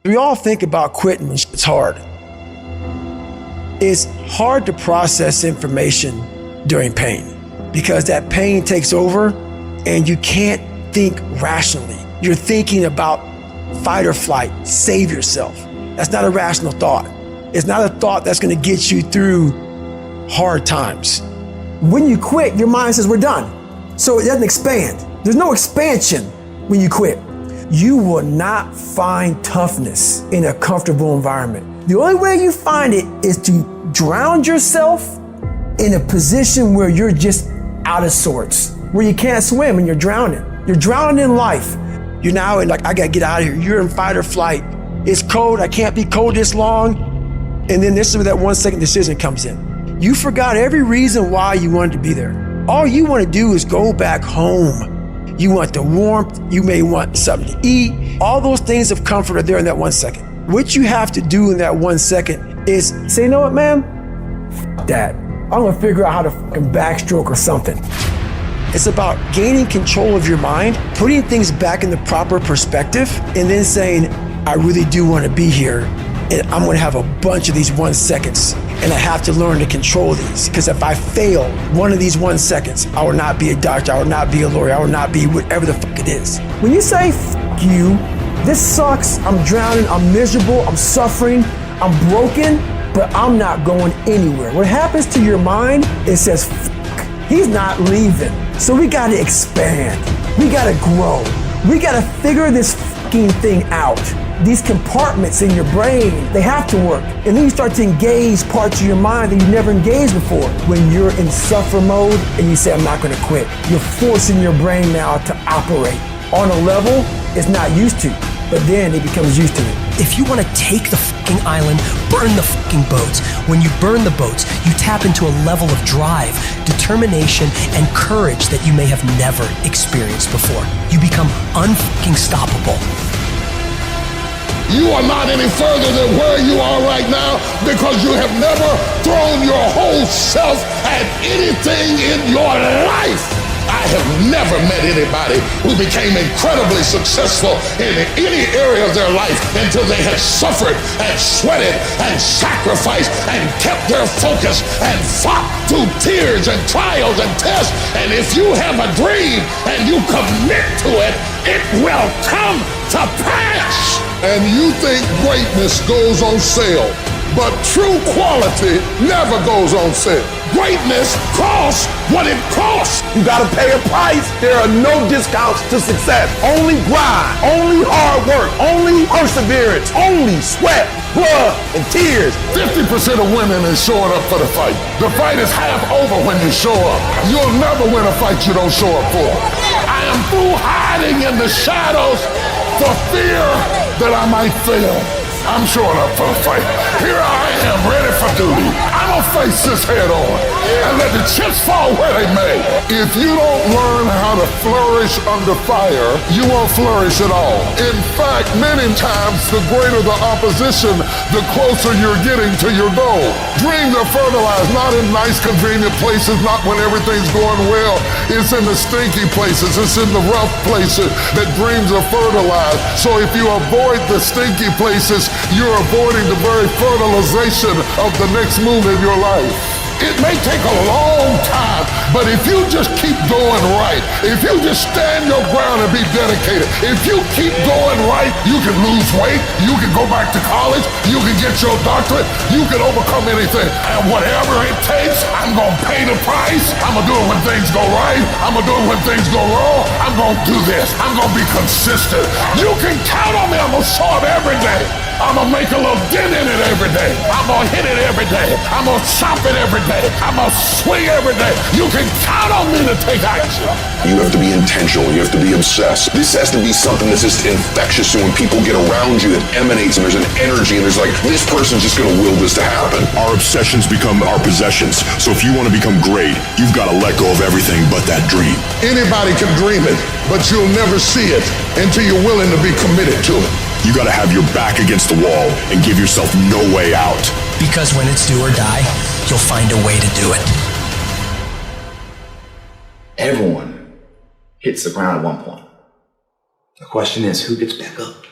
We all think about quitting when it's hard. It's hard to process information during pain because that pain takes over and you can't think rationally. You're thinking about fight or flight, save yourself. That's not a rational thought. It's not a thought that's gonna get you through hard times. When you quit, your mind says we're done. So it doesn't expand. There's no expansion when you quit. You will not find toughness in a comfortable environment. The only way you find it is to drown yourself in a position where you're just out of sorts, where you can't swim and you're drowning. You're drowning in life. You're now in like, I gotta get out of here. You're in fight or flight. It's cold, I can't be cold this long. And then this is where that 1 second decision comes in. You forgot every reason why you wanted to be there. All you want to do is go back home. You want the warmth, you may want something to eat. All those things of comfort are there in that 1 second. What you have to do in that 1 second is say, you know what, man? F that. I'm gonna figure out how to fucking backstroke or something. It's about gaining control of your mind, putting things back in the proper perspective, and then saying, I really do want to be here, and I'm gonna have a bunch of these 1 seconds, and I have to learn to control these, because if I fail one of these 1 seconds, I will not be a doctor, I will not be a lawyer, I will not be whatever the fuck it is. When you say, f you, this sucks, I'm drowning, I'm miserable, I'm suffering, I'm broken, but I'm not going anywhere. What happens to your mind, it says, f he's not leaving. So we gotta expand, we gotta grow, we gotta figure this fucking thing out. These compartments in your brain, they have to work. And then you start to engage parts of your mind that you never engaged before. When you're in suffer mode and you say, I'm not gonna quit, you're forcing your brain now to operate on a level it's not used to, but then it becomes used to it. If you want to take the fucking island, burn the fucking boats. When you burn the boats, you tap into a level of drive, determination, and courage that you may have never experienced before. You become unfucking stoppable. You are not any further than where you are right now because you have never thrown your whole self at anything in your life. I have never met anybody who became incredibly successful in any area of their life until they had suffered and sweated and sacrificed and kept their focus and fought through tears and trials and tests. And if you have a dream and you commit to it, it will come to pass. And you think greatness goes on sale, but true quality never goes on sale. Greatness costs what it costs. You gotta pay a price. There are no discounts to success. Only grind, only hard work, only perseverance, only sweat, blood, and tears. 50% of women is showing up for the fight. The fight is half over when you show up. You'll never win a fight you don't show up for. I am through hiding in the shadows for fear that I might fail. I'm showing up for the fight. Here I am, ready for duty. I'm gonna face this head on and let the chips fall where they may. If you don't learn how to flourish under fire, you won't flourish at all. In fact, many times, the greater the opposition, the closer you're getting to your goal. Dreams are fertilized, not in nice, convenient places, not when everything's going well. It's in the stinky places, it's in the rough places that dreams are fertilized. So if you avoid the stinky places, you're avoiding the very fertilization of the next move in your life. It may take a long time, but if you just keep going right, if you just stand your ground and be dedicated, if you keep going right, you can lose weight, you can go back to college, you can get your doctorate, you can overcome anything. And whatever it takes, I'm gonna pay the price. I'm gonna do it when things go right. I'm gonna do it when things go wrong. I'm gonna do this. I'm gonna be consistent. You can count on me. I'm gonna show up every day. I'm gonna make a little dent in it every day. I'm gonna hit it every day. I'm gonna chop it every day. I'm gonna swing every day. You can count on me to take action. You have to be intentional. You have to be obsessed. This has to be something that's just infectious. So when people get around you, it emanates and there's an energy and there's like, this person's just gonna will this to happen. Our obsessions become our possessions. So if you want to become great, you've got to let go of everything but that dream. Anybody can dream it, but you'll never see it until you're willing to be committed to it. You got to have your back against the wall and give yourself no way out. Because when it's do or die, you'll find a way to do it. Everyone hits the ground at one point. The question is, who gets back up?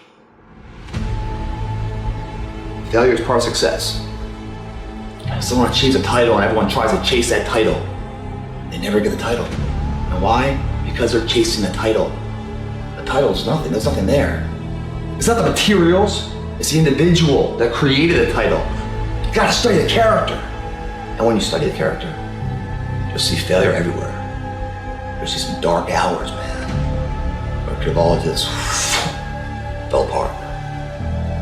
Failure is part of success. Someone achieves a title and everyone tries to chase that title. They never get the title. And why? Because they're chasing the title. The title's nothing. There's nothing there. It's not the materials. It's the individual that created the title. You gotta study the character. And when you study the character, you'll see failure everywhere. You'll see some dark hours, man. Where it could have all just fell apart.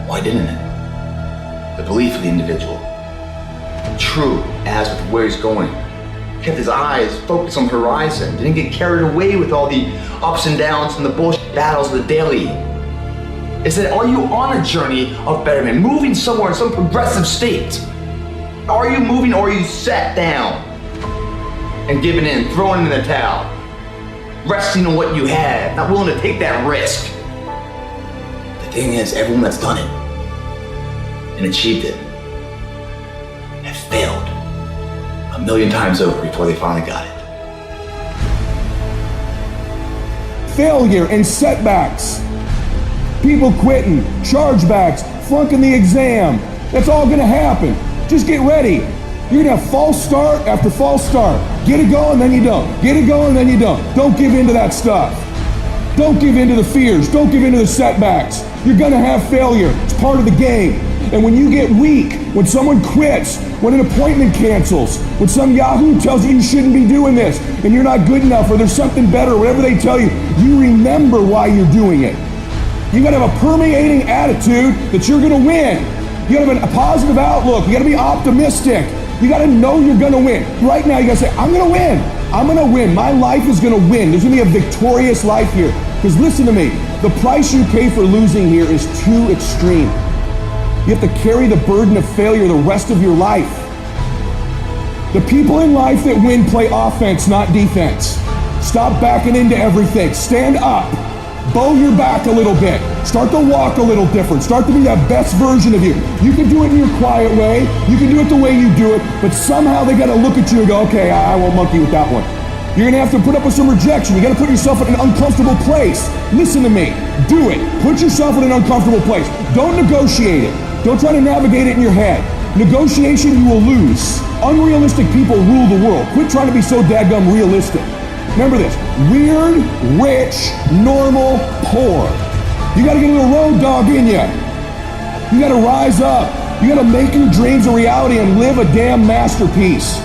Why didn't it? The belief of the individual. True as with where he's going. Kept his eyes focused on the horizon. Didn't get carried away with all the ups and downs and the bullshit battles of the daily. Is that, are you on a journey of betterment, moving somewhere in some progressive state? Are you moving, or are you sat down and giving in, throwing in the towel, resting on what you have, not willing to take that risk? The thing is, everyone that's done it and achieved it have failed 1,000,000 times over before they finally got it. Failure and setbacks. People quitting, chargebacks, flunking the exam. That's all gonna happen. Just get ready. You're gonna have false start after false start. Get it going, then you don't. Get it going, then you don't. Don't give in to that stuff. Don't give in to the fears. Don't give in to the setbacks. You're gonna have failure. It's part of the game. And when you get weak, when someone quits, when an appointment cancels, when some Yahoo tells you shouldn't be doing this, and you're not good enough, or there's something better, whatever they tell you, you remember why you're doing it. You gotta have a permeating attitude that you're gonna win. You gotta have a positive outlook. You gotta be optimistic. You gotta know you're gonna win. Right now, you gotta say, I'm gonna win. I'm gonna win. My life is gonna win. There's gonna be a victorious life here. Because listen to me, the price you pay for losing here is too extreme. You have to carry the burden of failure the rest of your life. The people in life that win play offense, not defense. Stop backing into everything. Stand up. Bow your back a little bit. Start to walk a little different. Start to be that best version of you. You can do it in your quiet way. You can do it the way you do it, but somehow they gotta look at you and go, okay, I won't monkey with that one. You're gonna have to put up with some rejection. You gotta put yourself in an uncomfortable place. Listen to me. Do it. Put yourself in an uncomfortable place. Don't negotiate it. Don't try to navigate it in your head. Negotiation, you will lose. Unrealistic people rule the world. Quit trying to be so daggum realistic. Remember this, weird, rich, normal, poor. You gotta get a little road dog in you. You gotta rise up. You gotta make your dreams a reality and live a damn masterpiece.